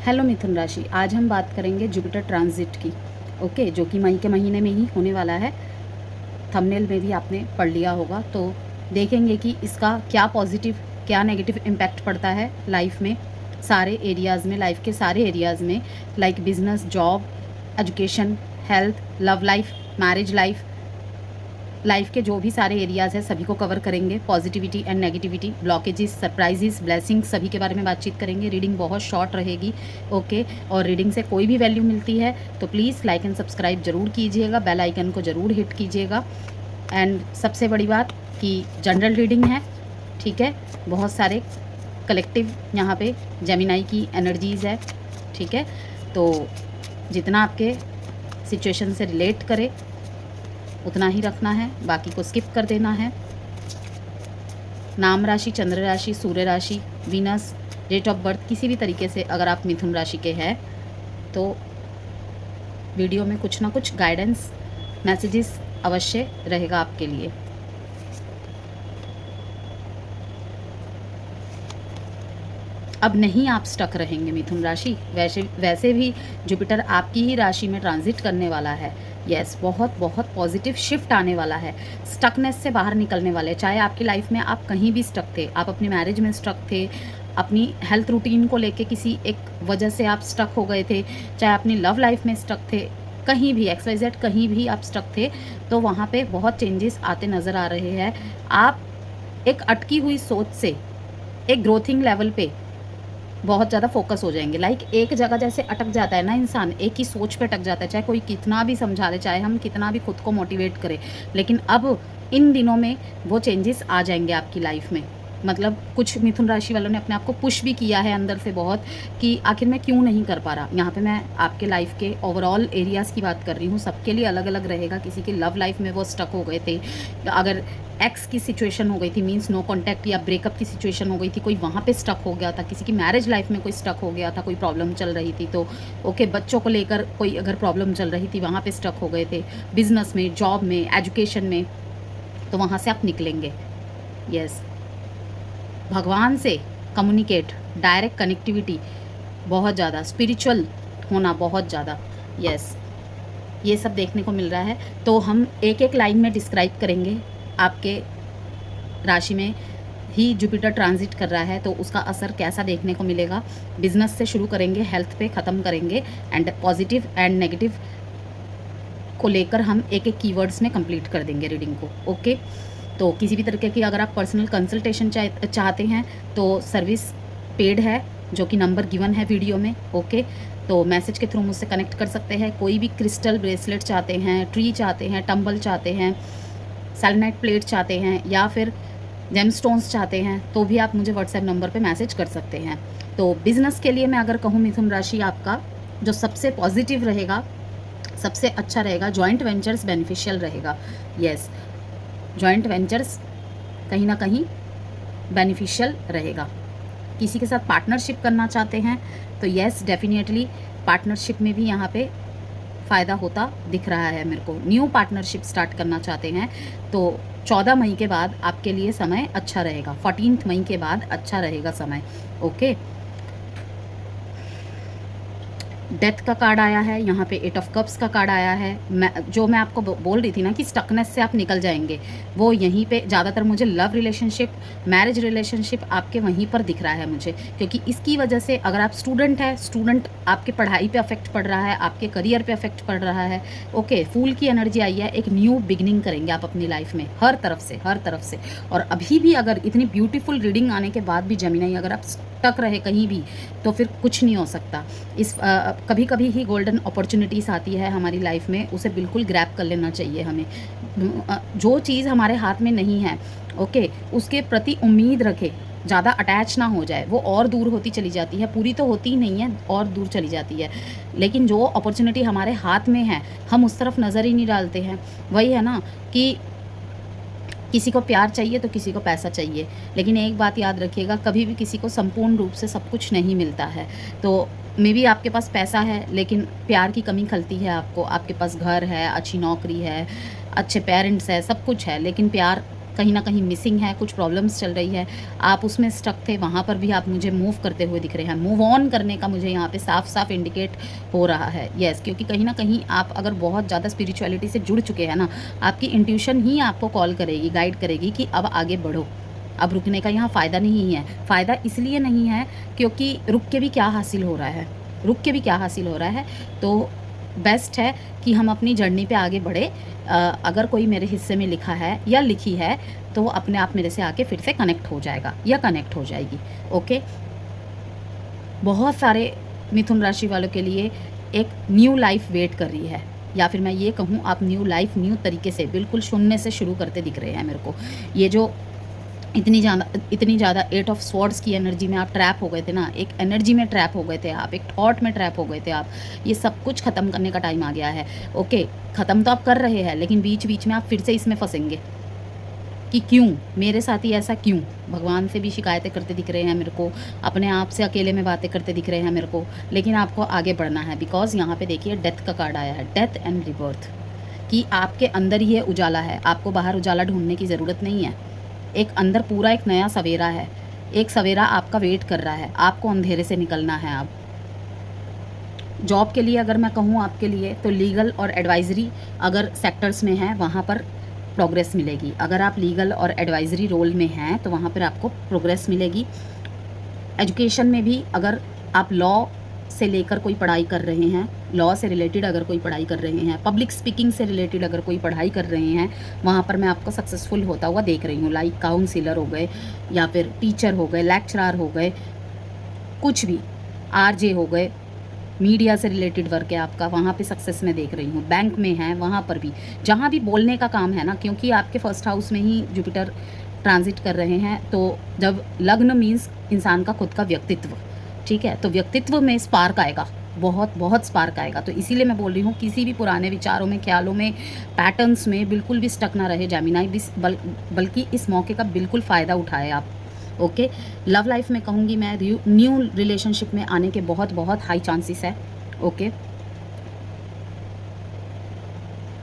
Hello मिथुन राशि, आज हम बात करेंगे जुपिटर ट्रांजिट की। ओके, जो कि मई के महीने में ही होने वाला है। थंबनेल में भी आपने पढ़ लिया होगा, तो देखेंगे कि इसका क्या पॉजिटिव क्या नेगेटिव इम्पैक्ट पड़ता है लाइफ में, सारे एरियाज़ में, लाइफ के सारे एरियाज़ में, like business, job, education, health, love life, marriage life, life के जो भी सारे एरियाज़ हैं सभी को कवर करेंगे। Positivity and negativity, blockages, surprises, blessings, सभी के बारे में बातचीत करेंगे। रीडिंग बहुत शॉर्ट रहेगी। ओके, और रीडिंग से कोई भी वैल्यू मिलती है तो प्लीज़ लाइक एंड सब्सक्राइब जरूर कीजिएगा, बेल आइकन को ज़रूर हिट कीजिएगा। एंड सबसे बड़ी बात कि जनरल रीडिंग है, ठीक है। बहुत सारे कलेक्टिव यहाँ पे जेमिनाई की एनर्जीज़ है, ठीक है। तो जितना आपके सिचुएशन से रिलेट करे उतना ही रखना है, बाकी को स्किप कर देना है। नाम राशि, चंद्र राशि, सूर्य राशि, वीनस, डेट ऑफ बर्थ किसी भी तरीके से अगर आप मिथुन राशि के हैं तो वीडियो में कुछ ना कुछ गाइडेंस मैसेजेस अवश्य रहेगा आपके लिए। अब नहीं आप स्टक रहेंगे मिथुन राशि। वैसे भी जुपिटर आपकी ही राशि में ट्रांजिट करने वाला है। यस, बहुत बहुत पॉजिटिव शिफ्ट आने वाला है। स्टकनेस से बाहर निकलने वाले, चाहे आपकी लाइफ में आप कहीं भी स्टक थे, आप अपनी मैरिज में स्टक थे, अपनी हेल्थ रूटीन को लेके किसी एक वजह से आप स्टक हो गए थे, चाहे अपनी लव लाइफ में स्टक थे, कहीं भी XYZ कहीं भी आप स्टक थे, तो वहाँ पे बहुत चेंजेस आते नज़र आ रहे हैं। आप एक अटकी हुई सोच से एक ग्रोथिंग लेवल पे बहुत ज़्यादा फोकस हो जाएंगे। लाइक एक जगह जैसे अटक जाता है ना इंसान, एक ही सोच पे अटक जाता है, चाहे कोई कितना भी समझा ले, चाहे हम कितना भी खुद को मोटिवेट करें, लेकिन अब इन दिनों में वो चेंजेस आ जाएंगे आपकी लाइफ में। मतलब कुछ मिथुन राशि वालों ने अपने आप को पुश भी किया है अंदर से बहुत, कि आखिर मैं क्यों नहीं कर पा रहा। यहाँ पे मैं आपके लाइफ के ओवरऑल एरियाज़ की बात कर रही हूँ, सबके लिए अलग अलग रहेगा। किसी की लव लाइफ में वो स्टक हो गए थे, अगर एक्स की सिचुएशन हो गई थी, मींस नो कांटेक्ट, या ब्रेकअप की सिचुएशन हो गई थी, कोई वहाँ पे स्टक हो गया था, किसी की मैरिज लाइफ में कोई स्टक हो गया था, कोई प्रॉब्लम चल रही थी, तो ओके, बच्चों को लेकर कोई अगर प्रॉब्लम चल रही थी वहाँ पे स्टक हो गए थे, बिजनेस में, जॉब में, एजुकेशन में, तो वहाँ से आप निकलेंगे। यस, भगवान से कम्युनिकेट, डायरेक्ट कनेक्टिविटी बहुत ज़्यादा, स्पिरिचुअल होना बहुत ज़्यादा, यस, ये सब देखने को मिल रहा है। तो हम एक एक लाइन में डिस्क्राइब करेंगे। आपके राशि में ही जुपिटर ट्रांजिट कर रहा है तो उसका असर कैसा देखने को मिलेगा। बिजनेस से शुरू करेंगे, हेल्थ पे ख़त्म करेंगे, एंड पॉजिटिव एंड नेगेटिव को लेकर हम एक एक कीवर्ड्स में कंप्लीट कर देंगे रीडिंग को। ओके, तो किसी भी तरीके की अगर आप पर्सनल कंसल्टेशन चाहते हैं तो सर्विस पेड है, जो कि नंबर गिवन है वीडियो में। ओके, तो मैसेज के थ्रू मुझसे कनेक्ट कर सकते हैं। कोई भी क्रिस्टल ब्रेसलेट चाहते हैं, ट्री चाहते हैं, टंबल चाहते हैं, सेलेनाइट प्लेट चाहते हैं, या फिर जेमस्टोन्स चाहते हैं, तो भी आप मुझे व्हाट्सएप नंबर पे मैसेज कर सकते हैं। तो बिज़नेस के लिए मैं अगर कहूँ मिथुन राशि, आपका जो सबसे पॉजिटिव रहेगा, सबसे अच्छा रहेगा, जॉइंट वेंचर्स बेनिफिशियल रहेगा। यस, जॉइंट वेंचर्स कहीं ना कहीं बेनिफिशियल रहेगा। किसी के साथ पार्टनरशिप करना चाहते हैं तो यस, डेफिनेटली पार्टनरशिप में भी यहाँ पे फ़ायदा होता दिख रहा है मेरे को। न्यू पार्टनरशिप स्टार्ट करना चाहते हैं तो 14 मई के बाद आपके लिए समय अच्छा रहेगा, 14 मई के बाद अच्छा रहेगा समय। ओके, डेथ का कार्ड आया है यहाँ पे, 8 ऑफ कप्स का कार्ड आया है। मैं आपको बोल रही थी ना कि स्टकनेस से आप निकल जाएंगे, वो यहीं पे ज़्यादातर मुझे लव रिलेशनशिप, मैरिज रिलेशनशिप आपके वहीं पर दिख रहा है मुझे, क्योंकि इसकी वजह से अगर आप स्टूडेंट है, स्टूडेंट आपके पढ़ाई पे अफेक्ट पड़ रहा है, आपके करियर पे अफेक्ट पड़ रहा है। ओके, फूल की एनर्जी आई है, एक न्यू बिगनिंग करेंगे आप अपनी लाइफ में, हर तरफ से, हर तरफ से। और अभी भी अगर इतनी ब्यूटीफुल रीडिंग आने के बाद भी जेमिनी, अगर आप स्टक रहे कहीं भी तो फिर कुछ नहीं हो सकता। इस कभी कभी ही गोल्डन अपॉर्चुनिटीज़ आती है हमारी लाइफ में, उसे बिल्कुल ग्रैब कर लेना चाहिए हमें। जो चीज़ हमारे हाथ में नहीं है, ओके, उसके प्रति उम्मीद रखें, ज़्यादा अटैच ना हो जाए, वो और दूर होती चली जाती है, पूरी तो होती ही नहीं है, और दूर चली जाती है। लेकिन जो अपॉर्चुनिटी हमारे हाथ में है हम उस तरफ नज़र ही नहीं डालते हैं। वही है ना कि किसी को प्यार चाहिए तो किसी को पैसा चाहिए, लेकिन एक बात याद रखिएगा, कभी भी किसी को संपूर्ण रूप से सब कुछ नहीं मिलता है। तो मे बी आपके पास पैसा है लेकिन प्यार की कमी खलती है आपको, आपके पास घर है, अच्छी नौकरी है, अच्छे पेरेंट्स है, सब कुछ है, लेकिन प्यार कहीं ना कहीं मिसिंग है, कुछ प्रॉब्लम्स चल रही है, आप उसमें स्टक थे, वहाँ पर भी आप मुझे मूव करते हुए दिख रहे हैं। मूव ऑन करने का मुझे यहाँ पे साफ साफ इंडिकेट हो रहा है। यस, क्योंकि कहीं ना कहीं आप अगर बहुत ज़्यादा स्पिरिचुअलिटी से जुड़ चुके हैं ना, आपकी इंट्यूशन ही आपको कॉल करेगी, गाइड करेगी कि अब आगे बढ़ो, अब रुकने का यहाँ फ़ायदा नहीं है। फ़ायदा इसलिए नहीं है क्योंकि रुक के भी क्या हासिल हो रहा है, रुक के भी क्या हासिल हो रहा है। तो बेस्ट है कि हम अपनी जर्नी पे आगे बढ़े। अगर कोई मेरे हिस्से में लिखा है या लिखी है तो वो अपने आप मेरे से आके फिर से कनेक्ट हो जाएगा या कनेक्ट हो जाएगी। ओके, बहुत सारे मिथुन राशि वालों के लिए एक न्यू लाइफ वेट कर रही है, या फिर मैं ये कहूँ आप न्यू लाइफ न्यू तरीके से बिल्कुल शून्य से शुरू करते दिख रहे हैं मेरे को। ये जो इतनी ज़्यादा 8 ऑफ स्वॉर्ड्स की एनर्जी में आप ट्रैप हो गए थे ना, एक एनर्जी में ट्रैप हो गए थे आप, एक थॉट में ट्रैप हो गए थे आप, ये सब कुछ ख़त्म करने का टाइम आ गया है। ओके, ख़त्म तो आप कर रहे हैं, लेकिन बीच बीच में आप फिर से इसमें फंसेंगे कि क्यों मेरे साथ ही ऐसा, क्यों। भगवान से भी शिकायतें करते दिख रहे हैं मेरे को, अपने आप से अकेले में बातें करते दिख रहे हैं मेरे को, लेकिन आपको आगे बढ़ना है। बिकॉज यहाँ पे देखिए डेथ का कार्ड आया है, डेथ एंड रिबर्थ, कि आपके अंदर ही ये उजाला है, आपको बाहर उजाला ढूंढने की ज़रूरत नहीं है। एक अंदर पूरा एक नया सवेरा है, एक सवेरा आपका वेट कर रहा है, आपको अंधेरे से निकलना है। अब जॉब के लिए अगर मैं कहूँ आपके लिए, तो लीगल और एडवाइजरी अगर सेक्टर्स में है वहाँ पर प्रोग्रेस मिलेगी। अगर आप लीगल और एडवाइजरी रोल में हैं तो वहाँ पर आपको प्रोग्रेस मिलेगी। एजुकेशन में भी अगर आप लॉ से लेकर कोई पढ़ाई कर रहे हैं, लॉ से रिलेटेड अगर कोई पढ़ाई कर रहे हैं, पब्लिक स्पीकिंग से रिलेटेड अगर कोई पढ़ाई कर रहे हैं, वहाँ पर मैं आपको सक्सेसफुल होता हुआ देख रही हूँ। लाइक काउंसिलर हो गए, या फिर टीचर हो गए, लेक्चरर हो गए, कुछ भी, आरजे हो गए, मीडिया से रिलेटेड वर्क है आपका, वहाँ पे सक्सेस मैं देख रही हूँ। बैंक में है, वहाँ पर भी, जहाँ भी बोलने का काम है ना, क्योंकि आपके फर्स्ट हाउस में ही जुपिटर ट्रांजिट कर रहे हैं, तो जब लग्न मीन्स इंसान का खुद का व्यक्तित्व, ठीक है, तो व्यक्तित्व में स्पार्क आएगा, बहुत बहुत स्पार्क आएगा। तो इसीलिए मैं बोल रही हूँ किसी भी पुराने विचारों में, ख्यालों में, पैटर्न्स में बिल्कुल भी स्टक ना रहे जेमिनाई, बल्कि इस मौके का बिल्कुल फ़ायदा उठाए आप। ओके, लव लाइफ में कहूँगी मैं न्यू रिलेशनशिप में आने के बहुत बहुत हाई चांसेस है। ओके,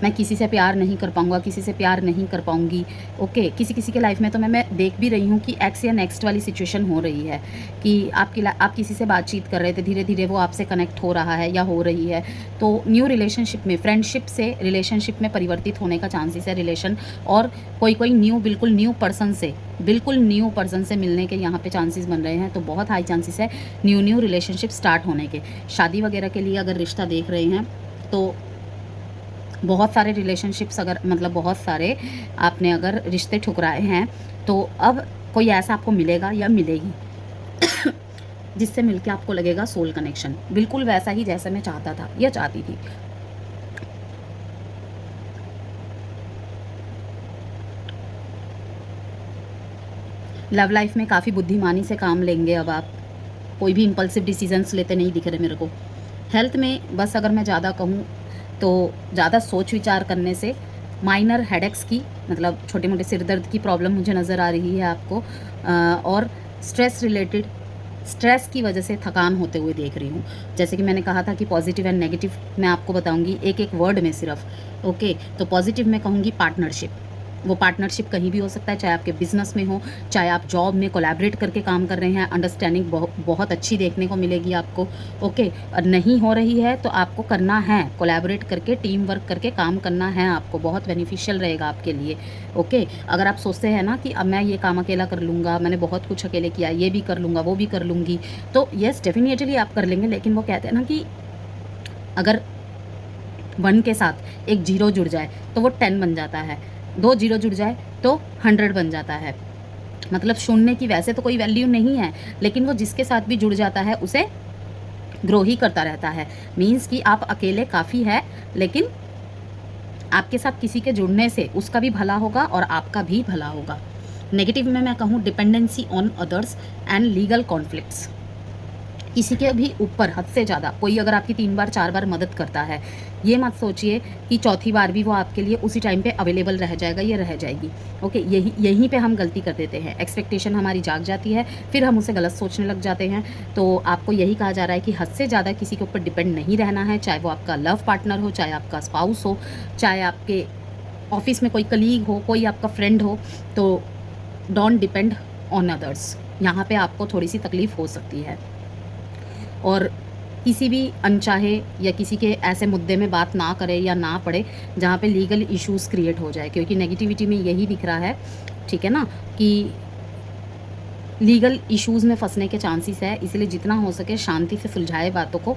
मैं किसी से प्यार नहीं कर पाऊँगा, किसी से प्यार नहीं कर पाऊँगी। ओके, किसी किसी के लाइफ में तो मैं देख भी रही हूँ कि एक्स या नेक्स्ट वाली सिचुएशन हो रही है, कि आप किसी से बातचीत कर रहे थे, धीरे धीरे वो आपसे कनेक्ट हो रहा है या हो रही है। तो न्यू रिलेशनशिप में, फ्रेंडशिप से रिलेशनशिप में परिवर्तित होने का चांसेस है रिलेशन, और कोई न्यू, बिल्कुल न्यू पर्सन से मिलने के यहाँ पे चांसेस बन रहे हैं। तो बहुत हाई चांसेस है न्यू रिलेशनशिप स्टार्ट होने के। शादी वगैरह के लिए अगर रिश्ता देख रहे हैं तो बहुत सारे रिलेशनशिप्स, अगर मतलब बहुत सारे आपने अगर रिश्ते ठुकराए हैं, तो अब कोई ऐसा आपको मिलेगा या मिलेगी जिससे मिलके आपको लगेगा सोल कनेक्शन, बिल्कुल वैसा ही जैसा मैं चाहता था या चाहती थी। लव लाइफ में काफ़ी बुद्धिमानी से काम लेंगे अब आप, कोई भी इम्पल्सिव डिसीजंस लेते नहीं दिख रहे मेरे को। हेल्थ में बस अगर मैं ज़्यादा कहूँ तो ज़्यादा सोच विचार करने से माइनर हेडेक्स की, मतलब छोटे मोटे सिर दर्द की प्रॉब्लम मुझे नज़र आ रही है आपको, और स्ट्रेस की वजह से थकान होते हुए देख रही हूँ। जैसे कि मैंने कहा था कि पॉजिटिव एंड नेगेटिव मैं आपको बताऊंगी एक एक वर्ड में सिर्फ। ओके, तो पॉजिटिव में कहूँगी पार्टनरशिप। वो पार्टनरशिप कहीं भी हो सकता है, चाहे आपके बिजनेस में हो, चाहे आप जॉब में कोलैबोरेट करके काम कर रहे हैं, अंडरस्टैंडिंग बहुत अच्छी देखने को मिलेगी आपको। ओके, और नहीं हो रही है तो आपको करना है, कोलैबोरेट करके, टीम वर्क करके काम करना है आपको, बहुत बेनिफिशियल रहेगा आपके लिए। ओके, अगर आप सोचते हैं ना कि अब मैं ये काम अकेला कर लूँगा, मैंने बहुत कुछ अकेले किया, ये भी कर लूँगा, वो भी कर लूँगी, तो येस डेफिनेटली आप कर लेंगे। लेकिन वो कहते हैं ना कि अगर 1 के साथ एक 0 जुड़ जाए तो वो 10 बन जाता है, 2 0 जुड़ जाए तो 100 बन जाता है। मतलब शून्य की वैसे तो कोई वैल्यू नहीं है, लेकिन वो जिसके साथ भी जुड़ जाता है उसे ग्रो ही करता रहता है। मीन्स कि आप अकेले काफ़ी है, लेकिन आपके साथ किसी के जुड़ने से उसका भी भला होगा और आपका भी भला होगा। नेगेटिव में मैं कहूँ dependency on others and legal conflicts. किसी के भी ऊपर हद से ज़्यादा कोई अगर आपकी 3 बार 4 बार मदद करता है, ये मत सोचिए कि चौथी बार भी वो आपके लिए उसी टाइम पे अवेलेबल रह जाएगा या रह जाएगी। ओके, यहीं पे हम गलती कर देते हैं, एक्सपेक्टेशन हमारी जाग जाती है, फिर हम उसे गलत सोचने लग जाते हैं। तो आपको यही कहा जा रहा है कि हद से ज़्यादा किसी के ऊपर डिपेंड नहीं रहना है, चाहे वो आपका लव पार्टनर हो, चाहे आपका स्पाउस हो, चाहे आपके ऑफिस में कोई कलीग हो, कोई आपका फ्रेंड हो, तो डोंट डिपेंड ऑन अदर्स। यहाँ पे आपको थोड़ी सी तकलीफ़ हो सकती है। और किसी भी अनचाहे या किसी के ऐसे मुद्दे में बात ना करे या ना पड़े जहाँ पे लीगल इश्यूज़ क्रिएट हो जाए, क्योंकि नेगेटिविटी में यही दिख रहा है, ठीक है ना, कि लीगल इश्यूज़ में फंसने के चांसेस है। इसलिए जितना हो सके शांति से सुलझाए बातों को।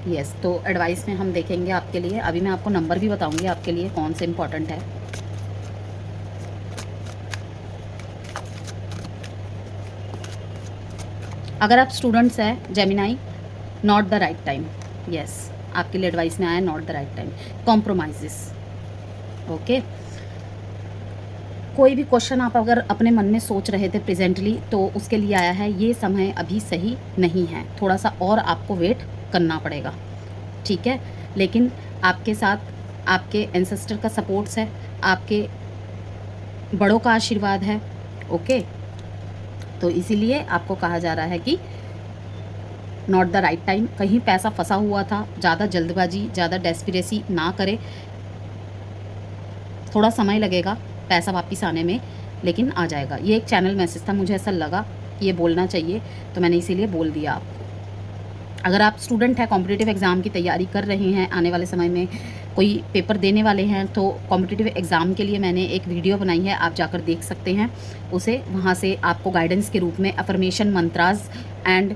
यस, तो एडवाइस में हम देखेंगे आपके लिए। अभी मैं आपको नंबर भी बताऊंगी आपके लिए कौन से इम्पोर्टेंट है। अगर आप स्टूडेंट्स हैं Gemini, not the right time. Yes, आपके लिए एडवाइस में आया not the right time, compromises. Okay, कोई भी क्वेश्चन आप अगर अपने मन में सोच रहे थे प्रेजेंटली, तो उसके लिए आया है ये समय अभी सही नहीं है, थोड़ा सा और आपको वेट करना पड़ेगा, ठीक है। लेकिन आपके साथ आपके एंसेस्टर का सपोर्ट्स है, आपके बड़ों का आशीर्वाद है। ओके, तो इसीलिए आपको कहा जा रहा है कि नॉट द राइट टाइम। कहीं पैसा फंसा हुआ था, ज़्यादा जल्दबाजी, ज़्यादा डेस्पिरेसी ना करें। थोड़ा समय लगेगा पैसा वापस आने में, लेकिन आ जाएगा। ये एक चैनल मैसेज था, मुझे ऐसा लगा कि ये बोलना चाहिए, तो मैंने इसीलिए बोल दिया आपको। अगर आप स्टूडेंट हैं, कॉम्पिटिटिव एग्ज़ाम की तैयारी कर रहे हैं, आने वाले समय में कोई पेपर देने वाले हैं, तो कॉम्पिटिटिव एग्ज़ाम के लिए मैंने एक वीडियो बनाई है, आप जाकर देख सकते हैं उसे। वहाँ से आपको गाइडेंस के रूप में affirmation, mantras and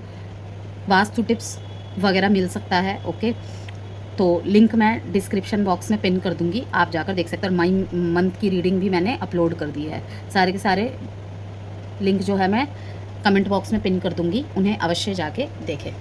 vastu tips वगैरह मिल सकता है। ओके, तो लिंक मैं डिस्क्रिप्शन बॉक्स में पिन कर दूँगी, आप जाकर देख सकते हैं। और माई मंथ की रीडिंग भी मैंने अपलोड कर दी है। सारे के सारे लिंक जो है मैं कमेंट बॉक्स में पिन कर दूँगी, उन्हें अवश्य जाके देखें।